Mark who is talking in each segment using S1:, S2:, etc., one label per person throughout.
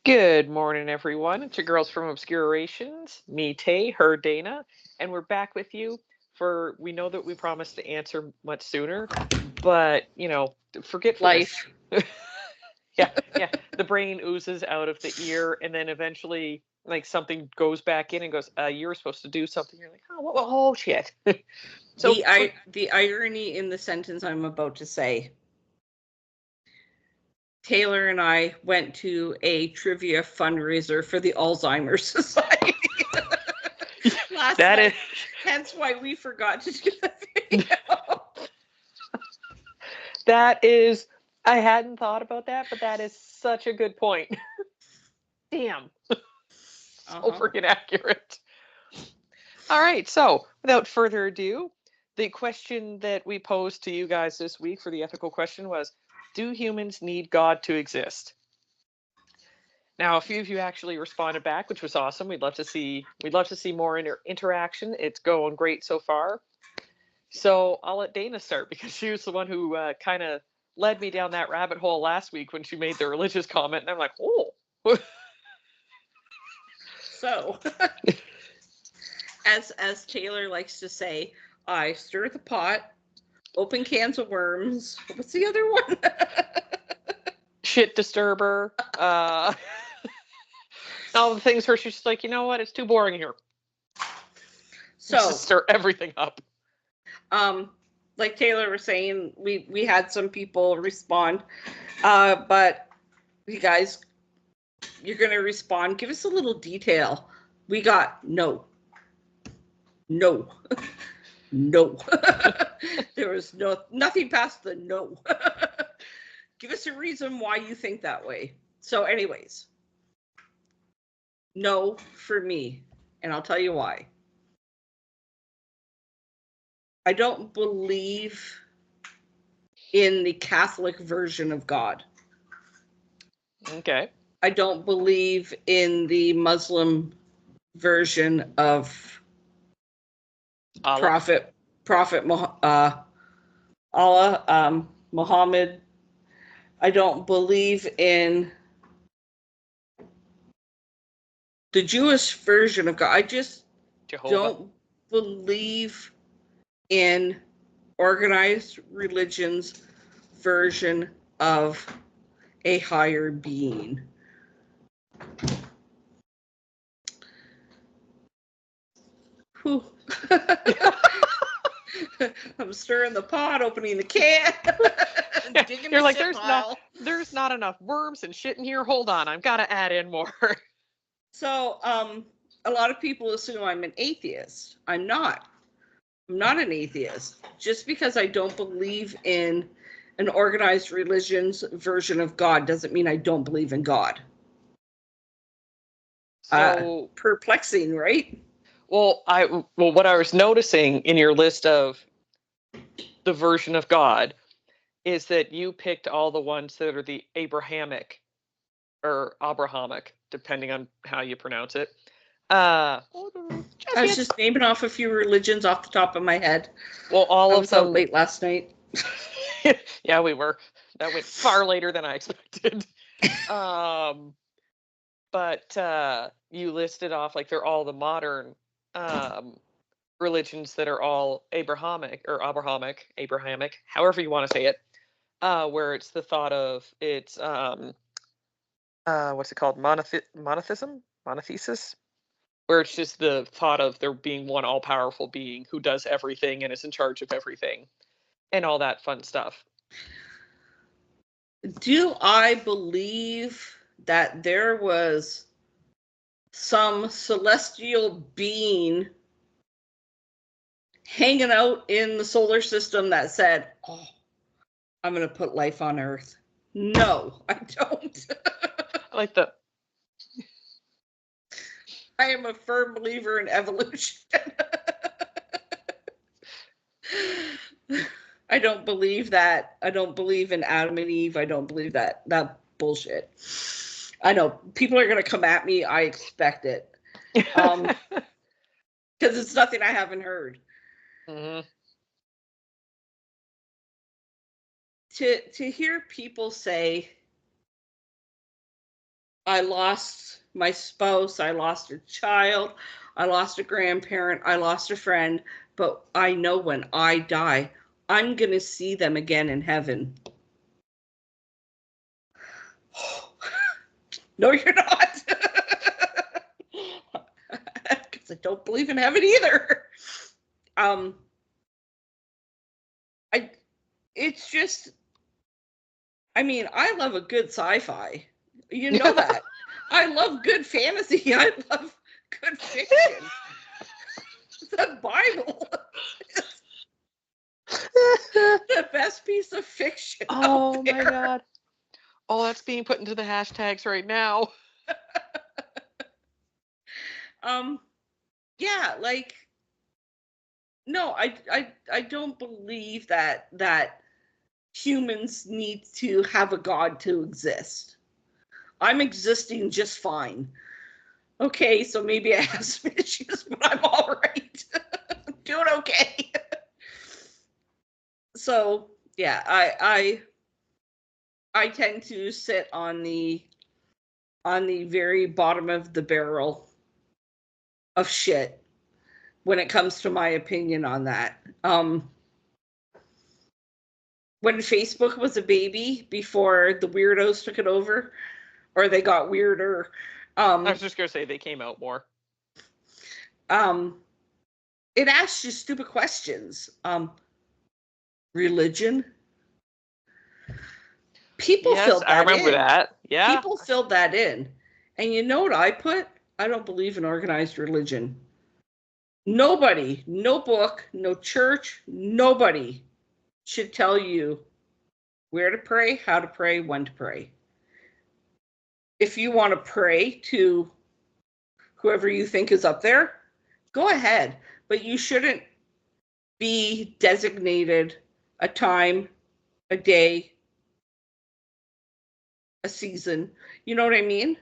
S1: Good morning, everyone. It's your girls from Obscure Orations, me, Tay, her, Dana, and we're back with you for, we know that we promised to answer much sooner, but, forgetfulness.
S2: Life.
S1: Yeah. The brain oozes out of the ear, and then eventually, like, something goes back in and goes, you were supposed to do something. You're like, oh shit. So
S2: The irony in the sentence I'm about to say. Taylor and I went to a trivia fundraiser for the Alzheimer's Society last night. Hence why we forgot to do the video.
S1: That is, I hadn't thought about that, but that is such a good point. Damn. So freaking accurate. All right, so without further ado, the question that we posed to you guys this week for the ethical question was, do humans need God to exist? Now, a few of you actually responded back, which was awesome. We'd love to see more interaction. It's going great so far. So I'll let Dana start because she was the one who kind of led me down that rabbit hole last week when she made the religious comment, and I'm like, oh.
S2: So, as Taylor likes to say, I stir the pot, open cans of worms. What's the other one?
S1: Shit disturber. All the things where she's just like, you know what? It's too boring here. So just stir everything up.
S2: Like Taylor was saying, we had some people respond, but you guys, you're going to respond. Give us a little detail. We got no. No. There was nothing past the no. Give us a reason why you think that way. So anyways, no for me, and I'll tell you why. I don't believe in the Catholic version of God.
S1: Okay.
S2: I don't believe in the Muslim version of
S1: Allah.
S2: Prophet Allah, Muhammad. I don't believe in the Jewish version of God. I just don't believe in organized religion's version of a higher being. Whew. I'm stirring the pot, opening the can. Digging
S1: You're like, there's not enough worms and shit in here. Hold on, I've got to add in more.
S2: So, a lot of people assume I'm an atheist. I'm not. I'm not an atheist. Just because I don't believe in an organized religion's version of God doesn't mean I don't believe in God. So perplexing, right?
S1: Well, what I was noticing in your list of the version of God is that you picked all the ones that are the Abrahamic, or Abrahamic, depending on how you pronounce it.
S2: I was just naming off a few religions off the top of my head.
S1: Well, all of them.
S2: Out late last night.
S1: Yeah, we were. That went far later than I expected. But you listed off like they're all the modern religions that are all Abrahamic, however you want to say it, where it's the thought of it's what's it called, monothesis, where it's just the thought of there being one all-powerful being who does everything and is in charge of everything and all that fun stuff.
S2: Do I believe that there was some celestial being hanging out in the solar system that said, oh, I'm going to put life on Earth? No, I don't.
S1: Like the...
S2: I am a firm believer in evolution. I don't believe that. I don't believe in Adam and Eve. I don't believe that bullshit. I know people are going to come at me. I expect it. Because it's nothing I haven't heard.
S1: Mm-hmm.
S2: To hear people say, I lost my spouse, I lost a child, I lost a grandparent, I lost a friend, but I know when I die, I'm going to see them again in heaven. No, you're not. Because I don't believe in heaven either. It's just, I mean, I love a good sci-fi. You know that. I love good fantasy. I love good fiction. The Bible is the best piece of fiction.
S1: Oh my God. Oh, that's being put into the hashtags right now.
S2: Yeah, like, no, I don't believe that humans need to have a god to exist. I'm existing just fine. Okay, so maybe I have some issues, but I'm all right. Doing okay. So yeah, I tend to sit on the very bottom of the barrel of shit when it comes to my opinion on that. When Facebook was a baby, before the weirdos took it over, or they got weirder.
S1: I was just gonna say they came out more.
S2: It asks you stupid questions. Religion. People filled that in.
S1: I remember that. Yeah.
S2: People filled that in. And you know what I put? I don't believe in organized religion. Nobody, no book, no church, nobody should tell you where to pray, how to pray, when to pray. If you want to pray to whoever you think is up there, go ahead. But you shouldn't be designated a time, a day, a season. You know what I mean?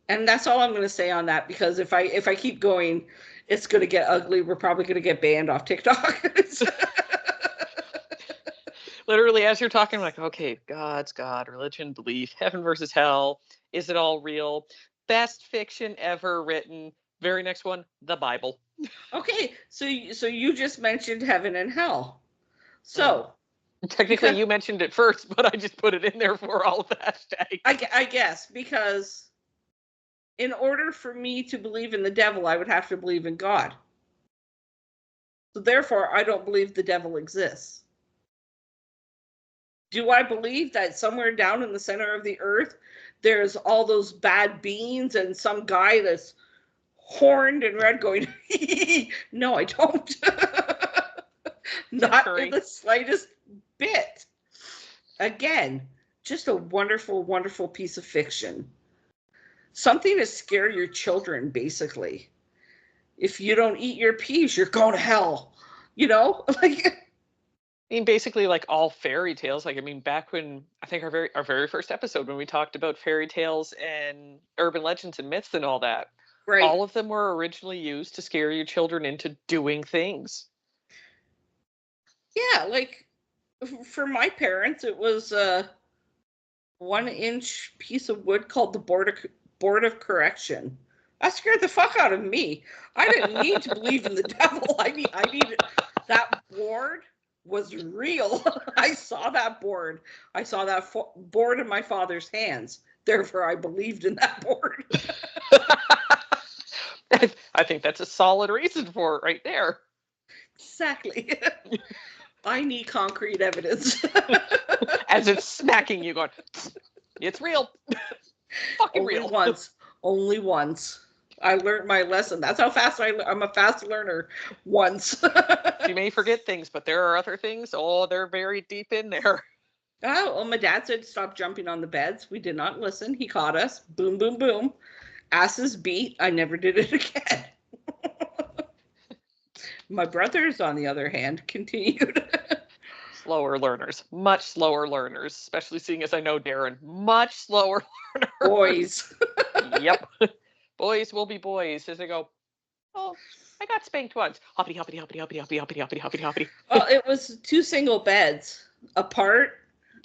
S2: And that's all I'm going to say on that, because if I keep going, it's going to get ugly. We're probably going to get banned off TikTok.
S1: Literally, as you're talking, I'm like, okay, God's God, religion, belief, heaven versus hell. Is it all real? Best fiction ever written. Very next one, the Bible.
S2: Okay, so you just mentioned heaven and hell. So
S1: technically, you mentioned it first, but I just put it in there for all of the hashtags.
S2: I guess, because in order for me to believe in the devil, I would have to believe in God. So therefore, I don't believe the devil exists. Do I believe that somewhere down in the center of the earth, there's all those bad beings and some guy that's horned and red going, no, I don't. Not in the slightest bit. Again, just a wonderful, wonderful piece of fiction. Something to scare your children, basically. If you don't eat your peas, you're going to hell. You know? Like,
S1: I mean, basically, like all fairy tales. Like, I mean, back when I think our very first episode, when we talked about fairy tales and urban legends and myths and all that,
S2: right.
S1: All of them were originally used to scare your children into doing things.
S2: Yeah, like for my parents, it was a 1-inch piece of wood called the board of correction. That scared the fuck out of me. I didn't need to believe in the devil. I needed that board was real. I saw that board. I saw that board in my father's hands. Therefore, I believed in that board.
S1: I think that's a solid reason for it right there.
S2: Exactly. I need concrete evidence.
S1: As it's smacking you, going, it's real. Fucking
S2: only
S1: real.
S2: Only once. I learned my lesson. That's how fast I'm a fast learner. Once.
S1: You may forget things, but there are other things. Oh, they're very deep in there.
S2: Oh, well, my dad said stop jumping on the beds. We did not listen. He caught us. Boom, boom, boom. Asses beat. I never did it again. My brothers, on the other hand, continued.
S1: Slower learners. Much slower learners. Especially seeing as I know Darren. Much slower learners.
S2: Boys.
S1: Yep. Boys will be boys as they go, oh, I got spanked once. Hoppity, hoppity, hoppity, hoppity, hoppity, hoppity, hoppity, hoppity, hoppity.
S2: Well, it was 2 single beds apart.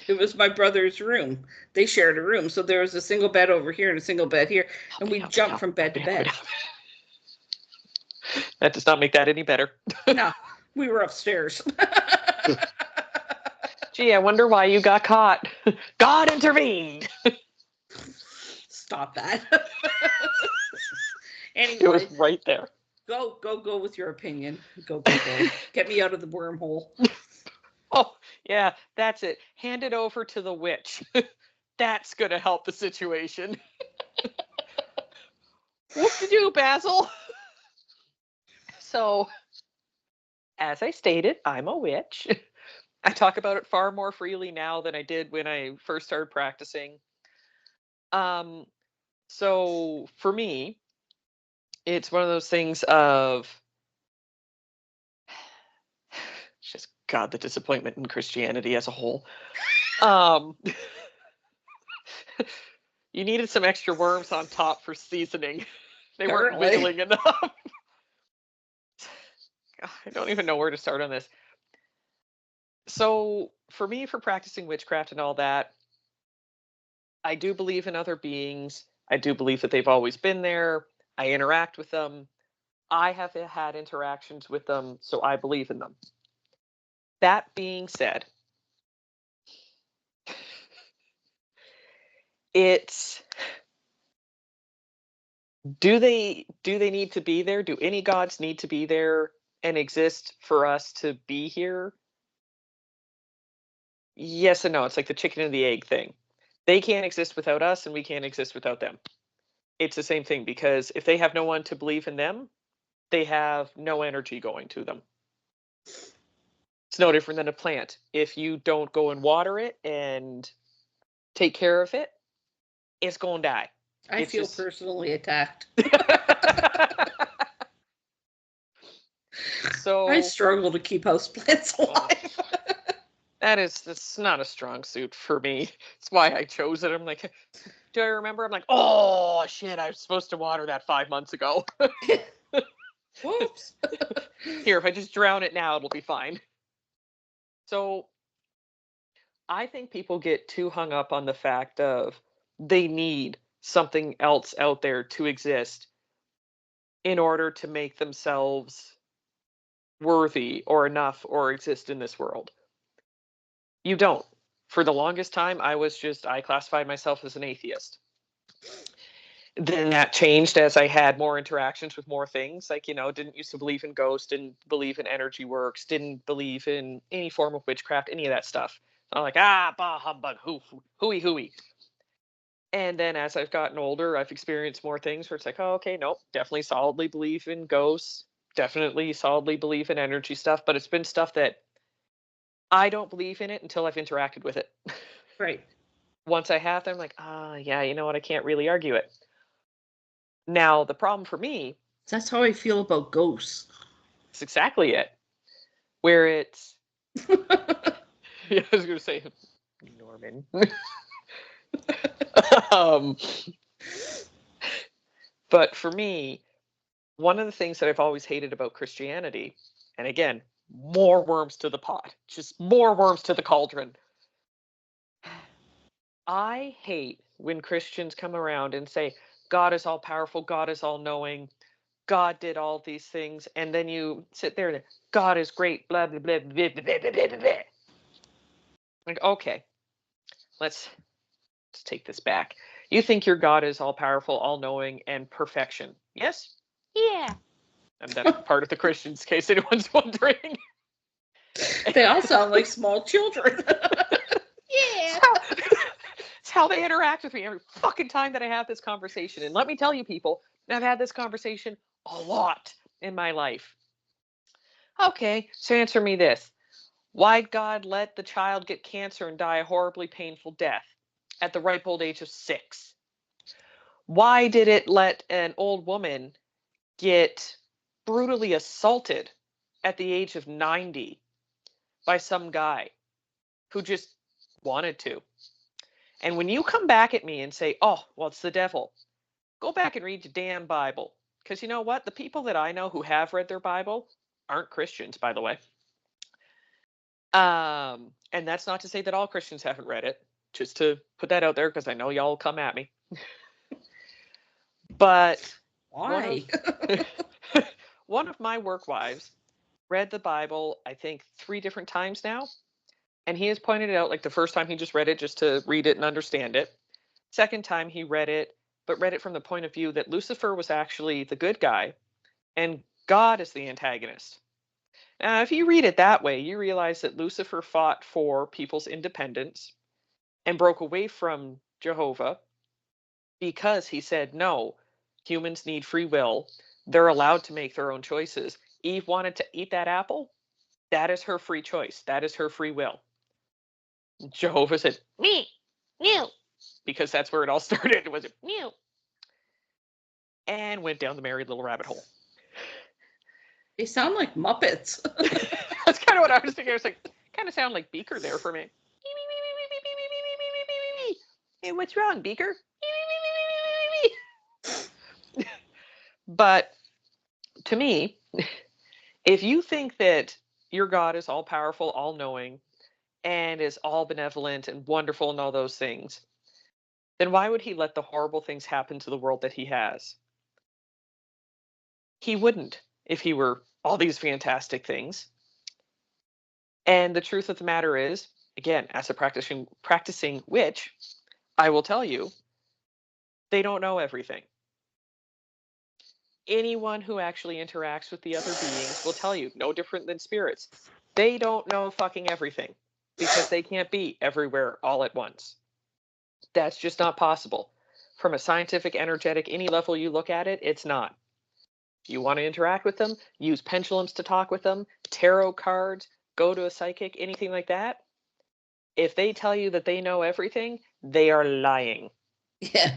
S2: It was my brother's room. They shared a room. So there was a single bed over here and a single bed here. And we jumped from bed to bed.
S1: That does not make that any better.
S2: No, we were upstairs.
S1: Gee, I wonder why you got caught. God intervened.
S2: Stop that. Anyway,
S1: It was right there.
S2: Go with your opinion. Go. Get me out of the wormhole.
S1: Oh, yeah, that's it. Hand it over to the witch. That's going to help the situation. Whoop-de-doo, Basil. So, as I stated, I'm a witch. I talk about it far more freely now than I did when I first started practicing. So for me, it's one of those things of just God, the disappointment in Christianity as a whole. You needed some extra worms on top for seasoning. They weren't wiggling enough. I don't even know where to start on this. So for me, for practicing witchcraft and all that, I do believe in other beings. I do believe that they've always been there. I interact with them. I have had interactions with them, so I believe in them. That being said, it's do they need to be there? Do any gods need to be there and exist for us to be here? Yes and no. It's like the chicken and the egg thing. They can't exist without us, and we can't exist without them. It's the same thing, because if they have no one to believe in them, they have no energy going to them. It's no different than a plant. If you don't go and water it and take care of it, it's going to die.
S2: I feel personally attacked.
S1: So
S2: I struggle to keep houseplants alive.
S1: That's not a strong suit for me. It's why I chose it. I'm like, do I remember? I'm like, oh shit, I was supposed to water that 5 months ago.
S2: Whoops.
S1: Here, if I just drown it now, it'll be fine. So I think people get too hung up on the fact of they need something else out there to exist in order to make themselves worthy or enough or exist in this world. You don't. For the longest time, I classified myself as an atheist. Then that changed as I had more interactions with more things. Like, didn't used to believe in ghosts, didn't believe in energy works, didn't believe in any form of witchcraft, any of that stuff. I'm like, bah humbug, hooey hooey. And then as I've gotten older, I've experienced more things where it's like, oh, okay, nope, definitely solidly believe in ghosts, definitely solidly believe in energy stuff, but it's been stuff that I don't believe in it until I've interacted with it.
S2: Right.
S1: Once I have, I'm like, yeah, you know what? I can't really argue it. Now, the problem for me...
S2: That's how I feel about ghosts.
S1: It's exactly it. Where it's... Yeah, I was going to say, Norman. But for me, one of the things that I've always hated about Christianity, and again, more worms to the pot, just more worms to the cauldron. I hate when Christians come around and say, God is all powerful, God is all knowing, God did all these things, and then you sit there and God is great, blah, blah, blah, blah, blah, blah, blah, blah, blah. Like, okay, let's take this back. You think your God is all powerful, all knowing, and perfection. Yes? Yeah. And that's part of the Christians, in case anyone's wondering.
S2: They all sound like small children.
S1: Yeah. It's how they interact with me every fucking time that I have this conversation. And let me tell you, people, I've had this conversation a lot in my life. Okay, so answer me this. Why'd God let the child get cancer and die a horribly painful death at the ripe old age of 6? Why did it let an old woman get brutally assaulted at the age of 90 by some guy who just wanted to? And when you come back at me and say, oh, well, it's the devil, go back and read your damn Bible. Because you know what? The people that I know who have read their Bible aren't Christians, by the way. And that's not to say that all Christians haven't read it, just to put that out there because I know y'all will come at me. But
S2: Why?
S1: one of my work wives read the Bible, I think, 3 different times now. And he has pointed it out, like the first time he just read it just to read it and understand it. Second time he read it, but read it from the point of view that Lucifer was actually the good guy and God is the antagonist. Now, if you read it that way, you realize that Lucifer fought for people's independence and broke away from Jehovah because he said, no, humans need free will. They're allowed to make their own choices. Eve wanted to eat that apple. That is her free choice. That is her free will. Jehovah said, me, mew, because that's where it all started. Was it mew? And went down the merry little rabbit hole.
S2: They sound like Muppets.
S1: That's kind of what I was thinking. I was like, kind of sound like Beaker there for me. Hey, what's wrong, Beaker? But to me, if you think that your God is all powerful, all knowing, and is all benevolent and wonderful and all those things, then why would he let the horrible things happen to the world that he has? He wouldn't if he were all these fantastic things. And the truth of the matter is, again, as a practicing witch, I will tell you, they don't know everything. Anyone who actually interacts with the other beings will tell you, no different than spirits. They don't know fucking everything because they can't be everywhere all at once. That's just not possible. From a scientific, energetic, any level you look at it, it's not. If you want to interact with them, use pendulums to talk with them, tarot cards, go to a psychic, anything like that. If they tell you that they know everything, they are lying.
S2: Yeah.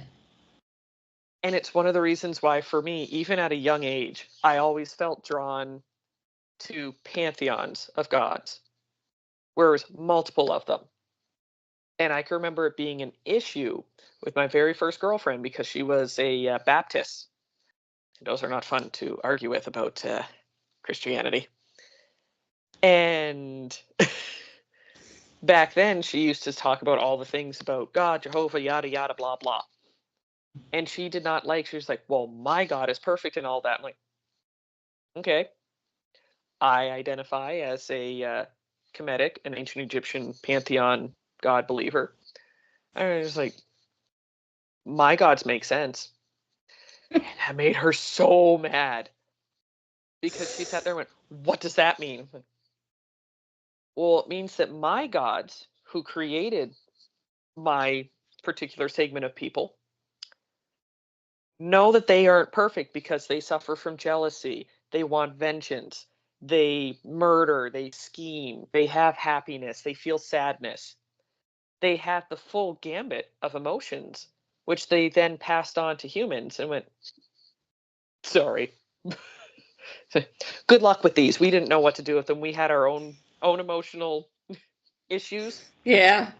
S1: And it's one of the reasons why, for me, even at a young age, I always felt drawn to pantheons of gods, where there's multiple of them. And I can remember it being an issue with my very first girlfriend because she was a Baptist. And those are not fun to argue with about Christianity. And back then, she used to talk about all the things about God, Jehovah, yada, yada, blah, blah. And she did not like, she was like, well, my God is perfect and all that. I'm like, okay. I identify as a Kemetic, an ancient Egyptian pantheon god believer. I was like, my gods make sense. And that made her so mad because she sat there and went, what does that mean? Well, it means that my gods, who created my particular segment of people, know that they aren't perfect because they suffer from jealousy. They want vengeance. They murder. They scheme. They have happiness. They feel sadness. They have the full gambit of emotions, which they then passed on to humans and went, sorry. Good luck with these. We didn't know what to do with them. We had our own emotional issues.
S2: Yeah.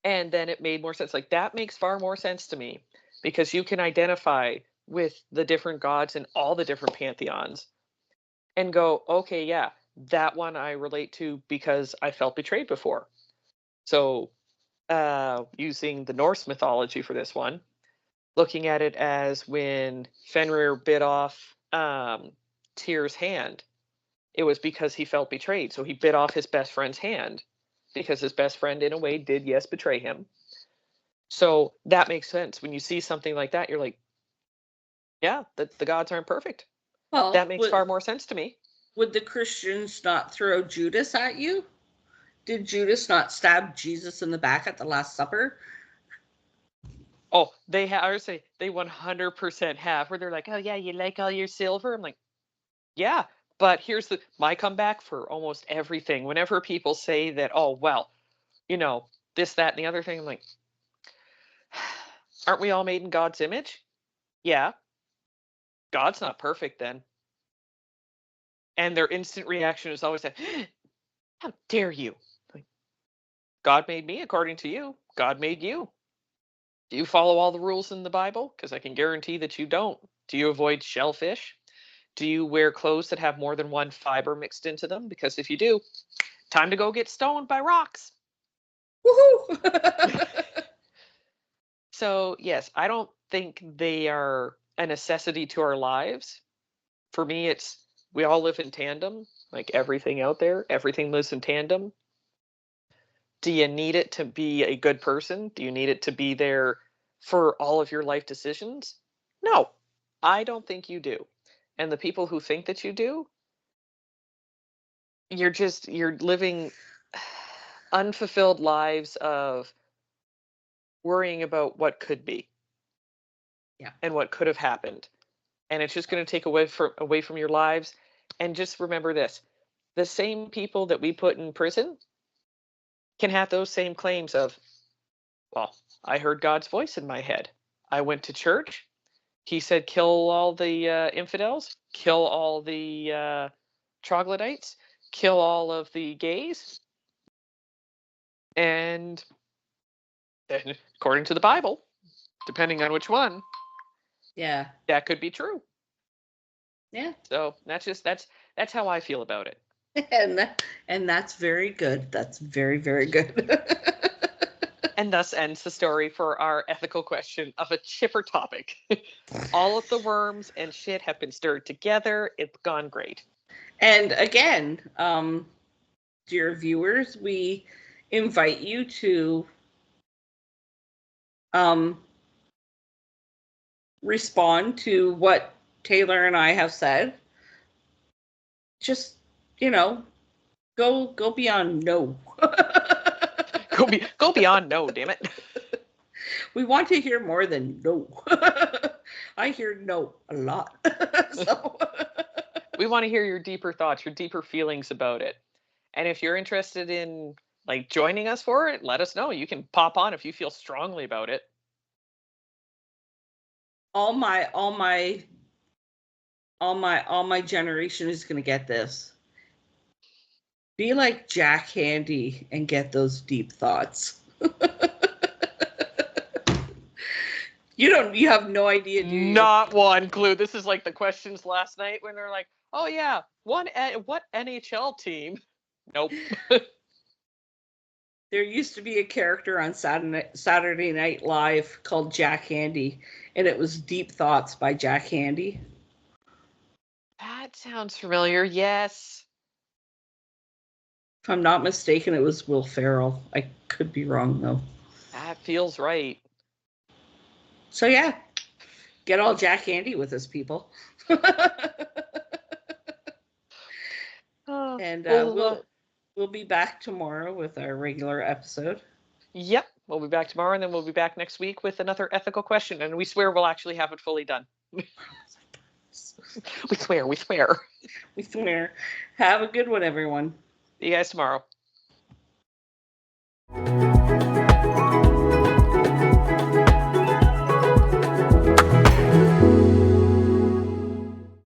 S1: And then it made more sense. Like that makes far more sense to me because you can identify with the different gods and all the different pantheons and go, okay, yeah, that one I relate to because I felt betrayed before. So using the Norse mythology for this one, looking at it as when Fenrir bit off Tyr's hand, it was because he felt betrayed. So he bit off his best friend's hand because his best friend, in a way, did, yes, betray him. So that makes sense. When you see something like that, you're like, yeah, the gods aren't perfect.
S2: Well,
S1: That makes far more sense to me.
S2: Would the Christians not throw Judas at you? Did Judas not stab Jesus in the back at the Last Supper?
S1: Oh, they have. I would say they 100% have. Where they're like, oh yeah, you like all your silver? I'm like, yeah, but here's my comeback for almost everything. Whenever people say that, oh well, this, that, and the other thing, I'm like, aren't we all made in God's image? Yeah, God's not perfect then. And their instant reaction is always that, how dare you? Like, God made me according to you. God made you. Do you follow all the rules in the Bible? Because I can guarantee that you don't. Do you avoid shellfish? Do you wear clothes that have more than one fiber mixed into them? Because if you do, time to go get stoned by rocks.
S2: Woohoo!
S1: So, yes, I don't think they are a necessity to our lives. For me, it's we all live in tandem, like everything out there, everything lives in tandem. Do you need it to be a good person? Do you need it to be there for all of your life decisions? No, I don't think you do. And the people who think that you do, you're living unfulfilled lives of worrying about what could be.
S2: Yeah.
S1: And what could have happened. And it's just going to take away from your lives. And just remember this, the same people that we put in prison can have those same claims of, well, I heard God's voice in my head. I went to church. He said, kill all the infidels, kill all the troglodytes, kill all of the gays. And then, according to the Bible, depending on which one,
S2: Yeah.
S1: that could be true.
S2: Yeah.
S1: So that's how I feel about it.
S2: And that's very good. That's very, very good.
S1: And thus ends the story for our ethical question of a chipper topic. All of the worms and shit have been stirred together. It's gone great.
S2: And again, dear viewers, we invite you to respond to what Taylor and I have said. Just, go beyond no.
S1: Go beyond no, damn it.
S2: We want to hear more than no. I hear no a lot. So
S1: We want to hear your deeper thoughts, your deeper feelings about it. And if you're interested in like joining us for it, let us know. You can pop on if you feel strongly about it.
S2: all my generation is going to get this. Be like Jack Handy and get those deep thoughts. You have no idea, do you?
S1: Not one clue. This is like the questions last night when they're like, "Oh yeah, what NHL team?" Nope.
S2: There used to be a character on Saturday Night Live called Jack Handy, and it was Deep Thoughts by Jack Handy.
S1: That sounds familiar. Yes.
S2: If I'm not mistaken, it was Will Ferrell. I could be wrong, though.
S1: That feels right.
S2: So yeah, get all Jack Handy with us, people. And we'll be back tomorrow with our regular episode.
S1: Yep, we'll be back tomorrow, and then we'll be back next week with another ethical question, and we swear we'll actually have it fully done. We swear.
S2: We swear. Have a good one, everyone.
S1: See you guys tomorrow.